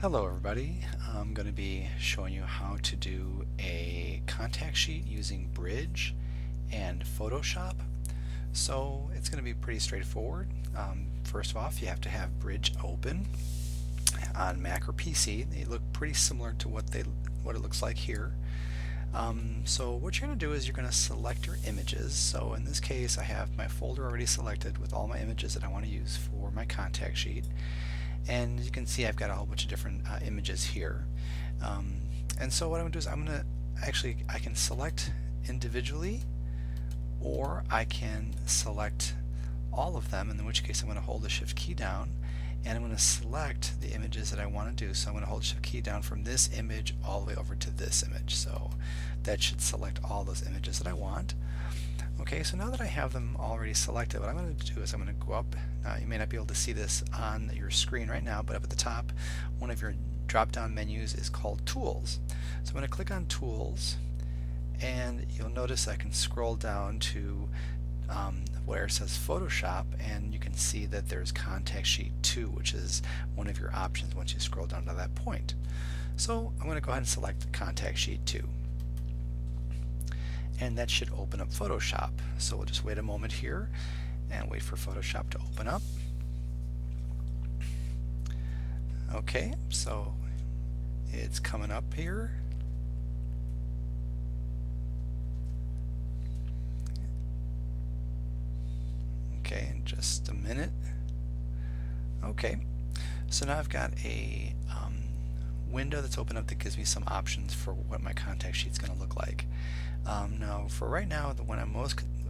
Hello everybody. I'm going to be showing you how to do a contact sheet using Bridge and Photoshop. So it's going to be pretty straightforward. First off, you have to have Bridge open on Mac or PC. They look pretty similar to what it looks like here. So what you're going to do is you're going to select your images. So in this case I have my folder already selected with all my images that I want to use for my contact sheet. And you can see I've got a whole bunch of different images here. And so what I'm going to do is I can select individually, or I can select all of them, in which case I'm going to hold the Shift key down and I'm going to select the images that I want to do. So I'm going to hold the Shift key down from this image all the way over to this image. So that should select all those images that I want. Okay, so now that I have them already selected, what I'm going to do is I'm going to go up. Now you may not be able to see this on your screen right now, but up at the top, one of your drop-down menus is called Tools. So I'm going to click on Tools, and you'll notice I can scroll down to where it says Photoshop, and you can see that there's Contact Sheet 2, which is one of your options once you scroll down to that point. So I'm going to go ahead and select Contact Sheet 2. And that should open up Photoshop. So we'll just wait a moment here and wait for Photoshop to open up. Okay, so it's coming up here. Okay, in just a minute. Okay, so now I've got a window that's open up that gives me some options for what my contact sheet's going to look like. Now, for right now, the one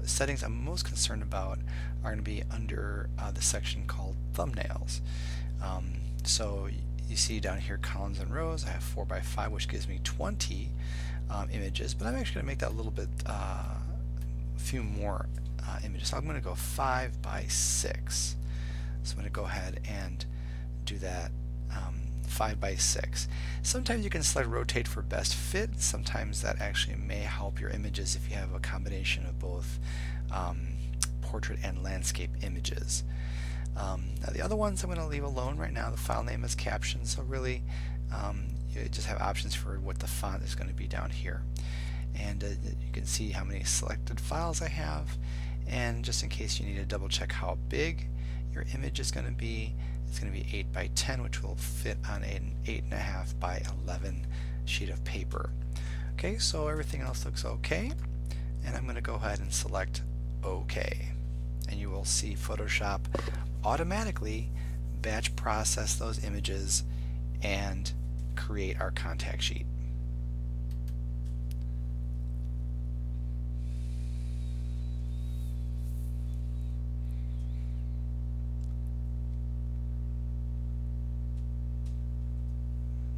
settings I'm most concerned about are going to be under the section called thumbnails. So you see down here columns and rows. I have 4x5, which gives me 20 images, but I'm actually going to make that a little bit, a few more images. So I'm going to go 5x6. So I'm going to go ahead and do that. 5x6. Sometimes you can select rotate for best fit. Sometimes that actually may help your images if you have a combination of both portrait and landscape images. Now the other ones I'm going to leave alone right now. The file name is caption, so really you just have options for what the font is going to be down here. And you can see how many selected files I have, and just in case you need to double check how big your image is going to be, it's going to be 8x10, which will fit on an 8.5 by 11 sheet of paper. Okay, so everything else looks okay, and I'm going to go ahead and select OK. And you will see Photoshop automatically batch process those images and create our contact sheet.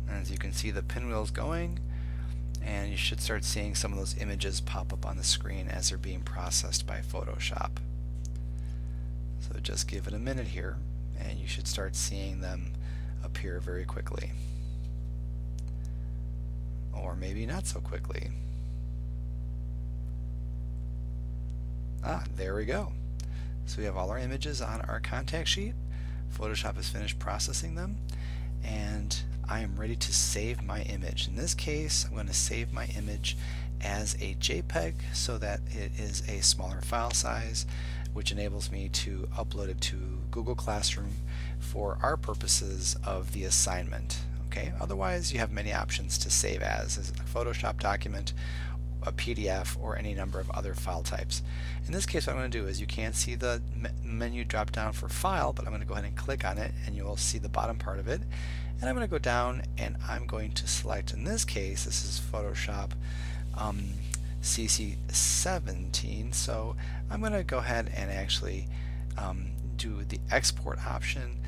As you can see, the pinwheel's going, and you should start seeing some of those images pop up on the screen as they're being processed by Photoshop. So just give it a minute here, and you should start seeing them appear very quickly. Or maybe not so quickly. There we go. So we have all our images on our contact sheet. Photoshop has finished processing them, and I am ready to save my image. In this case, I'm going to save my image as a JPEG so that it is a smaller file size, which enables me to upload it to Google Classroom for our purposes of the assignment. Okay. Otherwise, you have many options to save as a Photoshop document, a PDF, or any number of other file types. In this case, what I'm going to do is, you can't see the menu drop down for file, but I'm going to go ahead and click on it, and you will see the bottom part of it. And I'm going to go down, and I'm going to select, in this case, this is Photoshop CC17, so I'm going to go ahead and actually do the export option,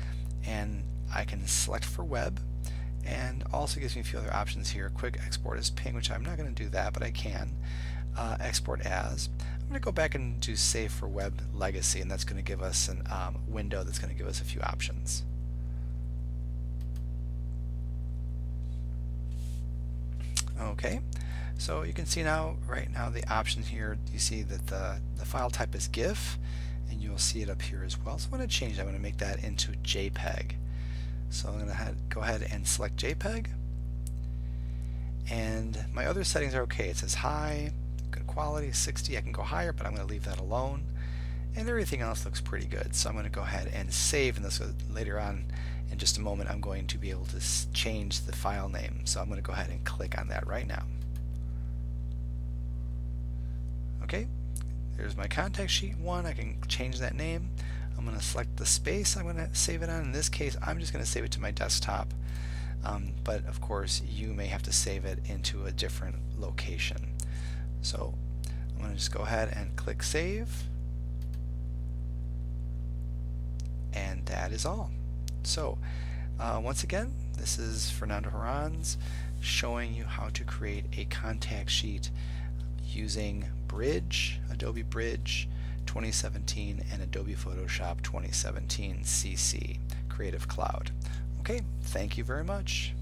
and I can select for web, and also gives me a few other options here. Quick export as PNG, which I'm not going to do that, but I can. Export as. I'm going to go back and do save for web legacy, and that's going to give us a window that's going to give us a few options. Okay, so you can see now, right now, the options here. You see that the file type is GIF, and you'll see it up here as well. So I'm going to change that. I'm going to make that into JPEG. So I'm going to go ahead and select JPEG. And my other settings are okay. It says high, good quality, 60. I can go higher, but I'm going to leave that alone. And everything else looks pretty good. So I'm going to go ahead and save, and this later on in just a moment I'm going to be able to change the file name. So I'm going to go ahead and click on that right now. Okay, there's my contact sheet 1. I can change that name. I'm going to select the space I'm going to save it on. In this case, I'm just going to save it to my desktop. But of course, you may have to save it into a different location. So I'm going to just go ahead and click Save. And that is all. So once again, this is Fernando Herranz showing you how to create a contact sheet using Bridge, Adobe Bridge 2017 and Adobe Photoshop 2017 CC Creative Cloud. Okay, thank you very much.